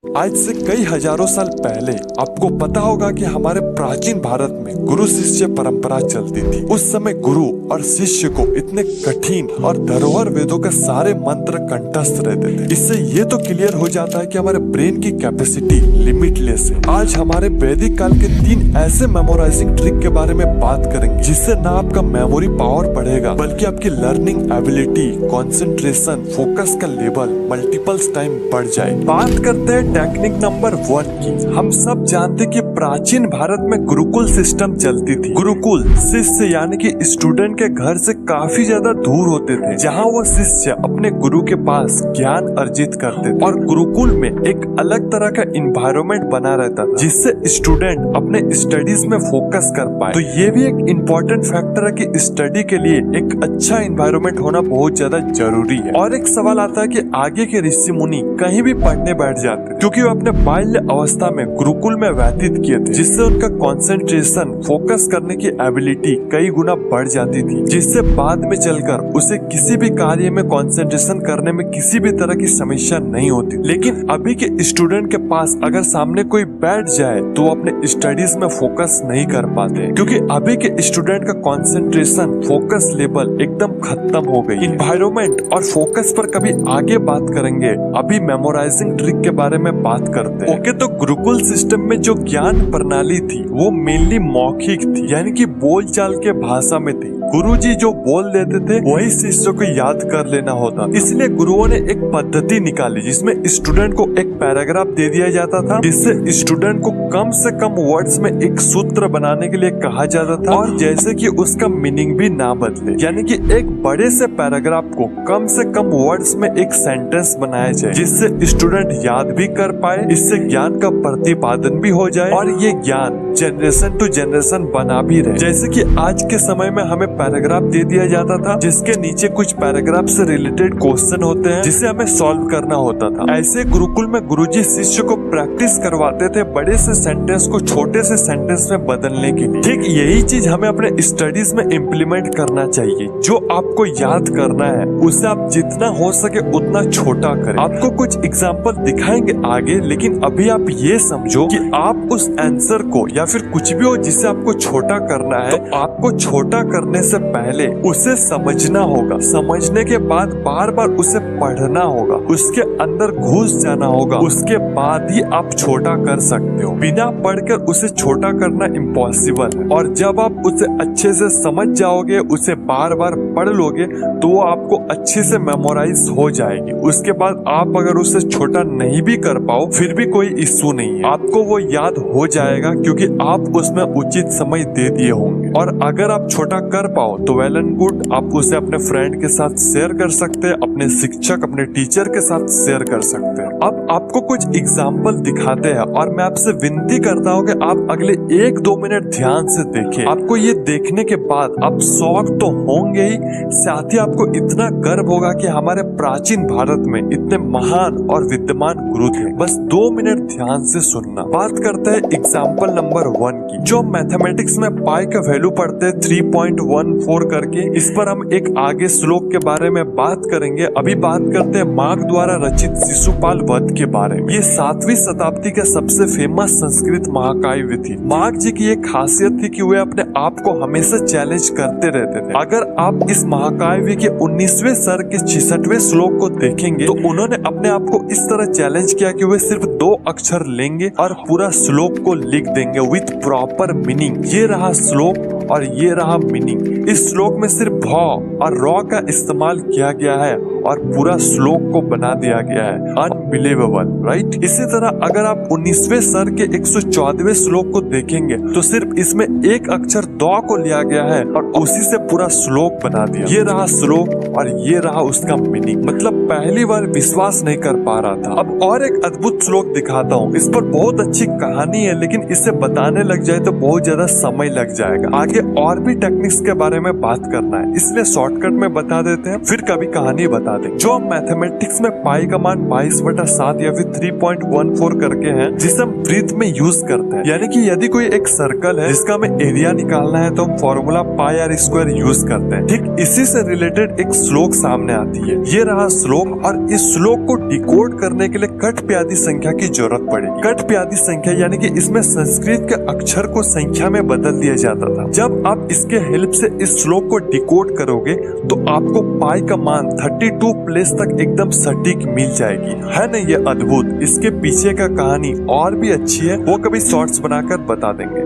आज से कई हजारों साल पहले आपको पता होगा कि हमारे प्राचीन भारत में गुरु शिष्य परंपरा चलती थी। उस समय गुरु और शिष्य को इतने कठिन और धरोहर वेदों के सारे मंत्र कंठस्थ रहते थे। इससे ये तो क्लियर हो जाता है कि हमारे ब्रेन की कैपेसिटी लिमिटलेस है। आज हमारे वैदिक काल के 3 ऐसे मेमोराइजिंग ट्रिक के बारे में बात करेंगे जिससे ना आपका मेमोरी पावर बढ़ेगा बल्कि आपकी लर्निंग एबिलिटी, कंसंट्रेशन, फोकस का लेवल मल्टीपल्स टाइम बढ़ जाए। बात करते हैं टेक्निक नंबर 1 की। हम सब जानते कि प्राचीन भारत में गुरुकुल सिस्टम चलती थी। गुरुकुल शिष्य यानी कि स्टूडेंट के घर से काफी ज्यादा दूर होते थे, जहाँ वो शिष्य अपने गुरु के पास ज्ञान अर्जित करते थे। और गुरुकुल में एक अलग तरह का इन्वायरमेंट बना रहता था जिससे स्टूडेंट अपने स्टडीज में फोकस कर पाए। तो ये भी एक इम्पोर्टेंट फैक्टर है कि स्टडी के लिए एक अच्छा इन्वायरमेंट होना बहुत ज्यादा जरूरी है। और एक सवाल आता है कि आगे के ऋषि मुनि कहीं भी पढ़ने बैठ जाते क्योंकि वो अपने बाल्य अवस्था में गुरुकुल में व्यतीत किए थे, जिससे उनका कंसंट्रेशन, फोकस करने की एबिलिटी कई गुना बढ़ जाती थी, जिससे बाद में चलकर उसे किसी भी कार्य में कंसंट्रेशन करने में किसी भी तरह की समस्या नहीं होती। लेकिन अभी के स्टूडेंट के पास अगर सामने कोई बैठ जाए तो वो अपने स्टडीज में फोकस नहीं कर पाते, क्योंकि अभी के स्टूडेंट का कंसंट्रेशन, फोकस लेवल एकदम खत्म हो गई। इन्वायरमेंट और फोकस पर कभी आगे बात करेंगे, अभी मेमोराइजिंग ट्रिक के बारे में बात करते हैं। ओके, तो गुरुकुल सिस्टम में जो ज्ञान प्रणाली थी वो मेनली मौखिक थी, यानी कि बोलचाल के भाषा में थी। गुरुजी जो बोल देते थे वही शिष्यों को याद कर लेना होता। इसलिए गुरुओं ने एक पद्धति निकाली जिसमें स्टूडेंट को एक पैराग्राफ दे दिया जाता था, जिससे स्टूडेंट को कम से कम वर्ड्स में एक सूत्र बनाने के लिए कहा जाता था, और जैसे कि उसका मीनिंग भी ना बदले, यानी कि एक बड़े से पैराग्राफ को कम से कम वर्ड्स में एक सेंटेंस बनाया जाए जिससे स्टूडेंट याद भी कर पाए। इससे ज्ञान का प्रतिपादन भी हो जाए और ये ज्ञान जनरेशन टू जनरेशन बना भी रहे। जैसे कि आज के समय में हमें पैराग्राफ दे दिया जाता था जिसके नीचे कुछ पैराग्राफ से रिलेटेड क्वेश्चन होते हैं जिसे हमें सॉल्व करना होता था। ऐसे गुरुकुल में गुरुजी शिष्य को प्रैक्टिस करवाते थे बड़े से सेंटेंस को छोटे से सेंटेंस में बदलने के लिए। ठीक यही चीज हमें अपने स्टडीज में इम्प्लीमेंट करना चाहिए। जो आपको याद करना है उसे आप जितना हो सके उतना छोटा करें। आपको कुछ एग्जाम्पल दिखाएंगे आगे, लेकिन अभी आप ये समझो कि आप उस आंसर को या फिर कुछ भी हो जिसे आपको छोटा करना है, तो आपको छोटा करने से पहले उसे समझना होगा। समझने के बाद बार बार उसे पढ़ना होगा, उसके अंदर घुस जाना होगा, उसके बाद ही आप छोटा कर सकते हो। बिना पढ़कर उसे छोटा करना इम्पॉसिबल है। और जब आप उसे अच्छे से समझ जाओगे, उसे बार बार पढ़ लोगे, तो वो आपको अच्छे से मेमोराइज हो जाएगी। उसके बाद आप अगर उसे छोटा नहीं भी कर पाओ फिर भी कोई इश्यू नहीं है, आपको वो याद हो जाएगा क्योंकि आप उसमें उचित समय दे दिए होंगे। और अगर आप छोटा कर पाओ तो वेल एंड गुड, आप उसे अपने फ्रेंड के साथ शेयर कर सकते हैं, अपने शिक्षक, अपने टीचर के साथ शेयर कर सकते हैं। अब आपको कुछ एग्जाम्पल दिखाते हैं और मैं आपसे विनती करता हूँ कि आप अगले 1-2 मिनट ध्यान से देखें। आपको ये देखने के बाद आप शॉक तो होंगे ही, साथ ही आपको इतना गर्व होगा कि हमारे प्राचीन भारत में इतने महान और विद्यमान गुरु थे। बस 2 मिनट ध्यान से सुनना। बात करते हैं एग्जाम्पल नंबर 1 की। जो मैथमेटिक्स में पाई का वैल्यू पढ़ते हैं 3.14 करके, इस पर हम एक आगे श्लोक के बारे में बात करेंगे। अभी बात करते हैं मार्ग द्वारा रचित शिशुपाल वध के बारे में। ये 7वीं शताब्दी के सबसे फेमस संस्कृत महाकाव्य थी। मार्ग जी की एक खासियत थी कि वे अपने आप को हमेशा चैलेंज करते रहते थे। अगर आप इस महाकाव्य के 19वें सर्ग के 66वें श्लोक को देखेंगे तो उन्होंने अपने आप को इस तरह चैलेंज किया कि वे सिर्फ 2 अक्षर लेंगे और पूरा श्लोक को लिख देंगे विथ प्रॉपर मीनिंग। ये रहा श्लोक और ये रहा मीनिंग। इस श्लोक में सिर्फ भ और र का इस्तेमाल किया गया है और पूरा श्लोक को बना दिया गया है। Unbelievable, right? इसी तरह अगर आप 19वें सर्ग के 114वें श्लोक को देखेंगे तो सिर्फ इसमें एक अक्षर द को लिया गया है और उसी से पूरा श्लोक बना दिया। ये रहा श्लोक और ये रहा उसका मीनिंग। मतलब पहली बार विश्वास नहीं कर पा रहा था। अब और एक अद्भुत श्लोक दिखाता हूँ। इस पर बहुत अच्छी कहानी है, लेकिन इसे बताने लग जाए तो बहुत ज्यादा समय लग जाएगा। आगे आगे और भी टेक्निक्स के बारे में बात करना है, इसलिए शॉर्टकट में बता देते हैं, फिर कभी कहानी बता दें। जो हम मैथमेटिक्स में पाई का मान 22/7 या फिर 3.14 करके हैं, जिसे हम ब्रीथ में यूज करते हैं। यानी कि यदि कोई एक सर्कल है जिसका हमें एरिया निकालना है तो हम formula pi r square use करते हैं। ठीक इसी से रिलेटेड एक श्लोक सामने आती है। ये रहा श्लोक, और इस श्लोक को डिकोड करने के लिए कट प्यादी संख्या की जरूरत पड़ी। कट प्यादी संख्या यानी कि इसमें संस्कृत के अक्षर को संख्या में बदल दिया जाता था। जब आप इसके हेल्प से इस श्लोक को डिकोड करोगे तो आपको पाई का मान 32 प्लेस तक एकदम सटीक मिल जाएगी। है ना ये अद्भुत। इसके पीछे का कहानी और भी अच्छी है, वो कभी शॉर्ट्स बनाकर बता देंगे।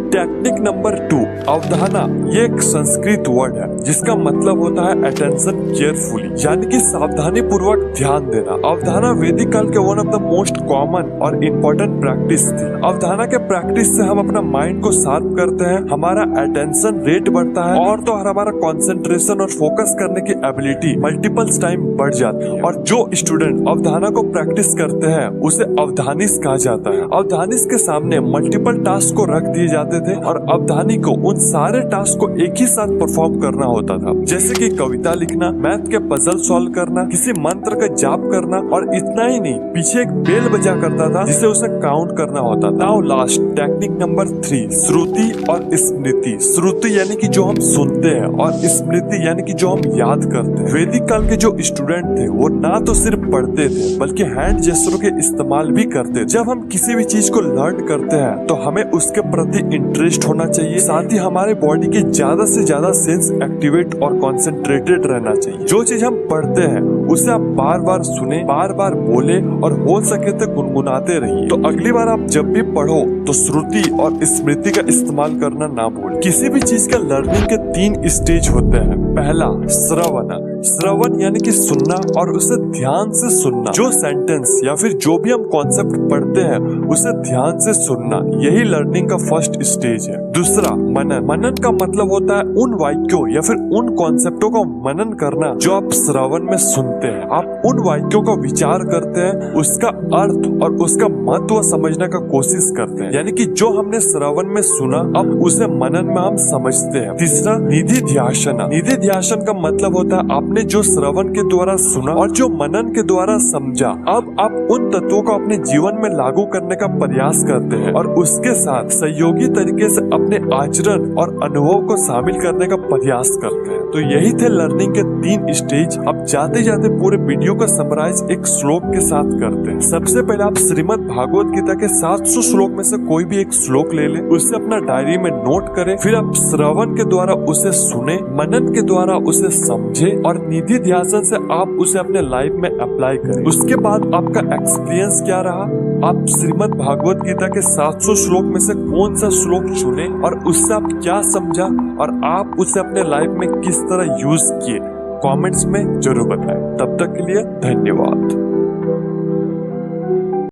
Technique number 2, अवधाना। ये एक संस्कृत वर्ड है जिसका मतलब होता है अटेंशन केयरफुली, यानी कि सावधानी पूर्वक ध्यान देना। अवधाना वैदिक काल के one of the most common और इम्पोर्टेंट प्रैक्टिस थी। अवधाना के प्रैक्टिस से हम अपना माइंड को शार्प करते हैं, हमारा अटेंशन रेट बढ़ता है, और तो हमारा कंसंट्रेशन और फोकस करने की एबिलिटी मल्टीपल्स टाइम बढ़ जाती है। और जो स्टूडेंट अवधाना को प्रैक्टिस करते हैं उसे अवधानिस कहा जाता है। अवधानिस के सामने मल्टीपल टास्क को रख दिए जाते थे और अवधानी को उन सारे टास्क को एक ही साथ परफॉर्म करना होता था, जैसे कि कविता लिखना, मैथ के पजल सॉल्व करना, किसी मंत्र का जाप करना, और इतना ही नहीं, पीछे एक बेल बजा करता था जिसे उसे काउंट करना होता था। नाउ लास्ट टेक्निक नंबर 3, श्रुति और स्मृति। श्रुति यानी कि जो हम सुनते हैं, और स्मृति यानी कि जो हम याद करते हैं। वैदिक काल के जो स्टूडेंट थे वो ना तो सिर्फ पढ़ते थे बल्कि हैंड जेस्चरों के इस्तेमाल भी करते। जब हम किसी भी चीज को लर्न करते हैं तो हमें उसके प्रति इंटरेस्ट होना चाहिए, साथ ही हमारे बॉडी के ज्यादा से ज्यादा सेंस एक्टिवेट और कंसंट्रेटेड रहना चाहिए। जो चीज हम पढ़ते हैं उसे आप बार बार सुने, बार बार बोले, और हो सके तो गुनगुनाते रहिए। तो अगली बार आप जब भी पढ़ो तो श्रुति और स्मृति का इस्तेमाल करना ना भूलें। किसी भी चीज का लर्निंग के 3 स्टेज होते हैं। पहला श्रवण। श्रवण यानी कि सुनना और उसे ध्यान से सुनना। जो सेंटेंस या फिर जो भी हम कॉन्सेप्ट पढ़ते हैं उसे ध्यान से सुनना, यही लर्निंग का फर्स्ट स्टेज है। दूसरा मनन। मनन का मतलब होता है उन वाक्यों या फिर उन कॉन्सेप्टों का मनन करना जो आप श्रवण में सुनते हैं। आप उन वाक्यों का विचार करते हैं, उसका अर्थ और उसका महत्व समझने का कोशिश करते हैं, यानी कि जो हमने श्रवण में सुना अब उसे मनन में हम समझते हैं। तीसरा निधि ध्यासन। निधि ध्यासन का मतलब होता है आपने जो श्रवण के द्वारा सुना और जो मनन के द्वारा समझा, अब आप उन तत्वों को अपने जीवन में लागू करने का प्रयास करते हैं और उसके साथ सहयोगी तरीके से अपने आचरण और अनुभव को शामिल करने का प्रयास करते हैं। तो यही थे लर्निंग के 3 स्टेज। अब जाते जाते पूरे वीडियो का समराइज एक श्लोक के साथ करते हैं। सबसे पहले आप श्रीमद् भागवत गीता के 700 श्लोक में से कोई भी एक श्लोक ले लें, उसे अपना डायरी में नोट करें, फिर आप श्रवण के द्वारा उसे सुने, मनन के द्वारा उसे समझे और निधि ध्यासन से आप उसे अपने लाइफ में अप्लाई करें। उसके बाद आपका एक्सपीरियंस क्या रहा, आप श्रीमद् भागवत गीता के 700 श्लोक में से कौन सा श्लोक चुने और उससे आप क्या समझा और आप उसे अपने लाइफ में किस तरह यूज किए, कमेंट्स में जरूर बताएं। तब तक के लिए धन्यवाद।